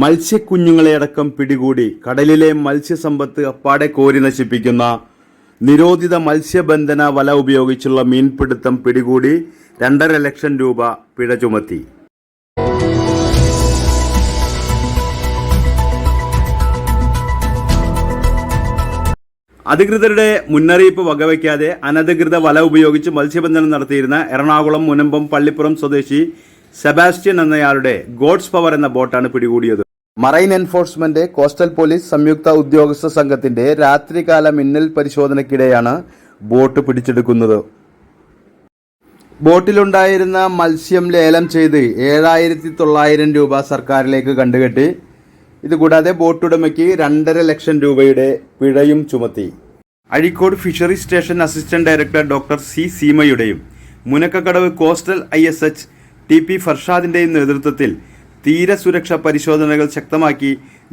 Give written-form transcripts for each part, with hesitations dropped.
മത്സ്യക്കുഞ്ഞുങ്ങളെയടക്കം പിടികൂടി കടലിലെ മത്സ്യസമ്പത്ത് അപ്പാടെ കോരി നശിപ്പിക്കുന്ന നിരോധിത മത്സ്യബന്ധന വല ഉപയോഗിച്ചുള്ള മീൻപിടുത്തം പിടികൂടി 2.5 ലക്ഷം രൂപ പിഴ ചുമത്തി. അധികൃതരുടെ മുന്നറിയിപ്പ് വകവയ്ക്കാതെ അനധികൃത വല ഉപയോഗിച്ച് മത്സ്യബന്ധനം നടത്തിയിരുന്ന എറണാകുളം മുനമ്പം പള്ളിപ്പുറം സ്വദേശി സെബാസ്റ്റ്യൻ എന്നയാളുടെ ഗോഡ്സ് പവർ എന്ന ബോട്ടാണ് പിടികൂടിയത്. മറൈൻ എൻഫോഴ്സ്മെന്റ് കോസ്റ്റൽ പോലീസ് സംയുക്ത ഉദ്യോഗസ്ഥ സംഘത്തിന്റെ രാത്രികാല മിന്നൽ പരിശോധനയ്ക്കിടെയാണ് ബോട്ട് പിടിച്ചെടുക്കുന്നത്. ബോട്ടിലുണ്ടായിരുന്ന മത്സ്യം ലേലം ചെയ്ത് 7,900 രൂപ സർക്കാരിലേക്ക് കണ്ടുകെട്ടി. ഇതുകൂടാതെ ബോട്ടുടമയ്ക്ക് 2.5 ലക്ഷം രൂപയുടെ പിഴയും ചുമത്തി. Azhikode fisheries station assistant director doctor C സീമയുടെയും മുനക്കക്കടവ് കോസ്റ്റൽ ISH TP ഫർഷാദിന്റെയും നേതൃത്വത്തിൽ തീരസുരക്ഷാ പരിശോധനകൾ ശക്തമാക്കി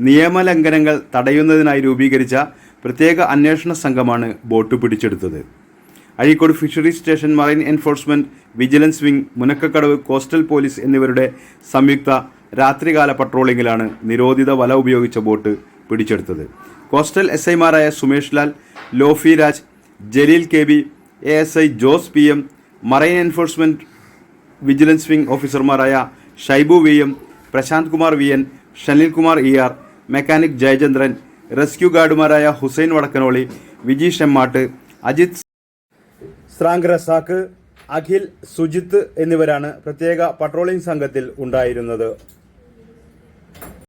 നിയമലംഘനങ്ങൾ തടയുന്നതിനായി രൂപീകരിച്ച പ്രത്യേക അന്വേഷണ സംഘമാണ് ബോട്ട് പിടിച്ചെടുത്തത്. Azhikode fisheries station, marine enforcement, vigilance wing, Munakkakkadavu coastal police എന്നിവരുടെ സംയുക്ത രാത്രികാല പട്രോളിംഗിലാണ് നിരോധിത വല ഉപയോഗിച്ച ബോട്ട് പിടിച്ചെടുത്തത്. കോസ്റ്റൽ SIമാരായ Sumesh Lal, Lofi Raj, Jaleel KB, ASI Jose PM, marine enforcement vigilance wing ഓഫീസർമാരായ Shaibu VM, Prashanth Kumar VN, Shanil Kumar ER, mechanic Jayachandran, rescue ഗാർഡുമാരായ ഹുസൈൻ വടക്കനോളി, വിജീഷ് എമ്മാട്ട്, അജിത് സ്രാങ്ക് റസാക്ക്, അഖിൽ, സുജിത്ത് എന്നിവരാണ് പ്രത്യേക പട്രോളിംഗ് സംഘത്തിൽ ഉണ്ടായിരുന്നത്.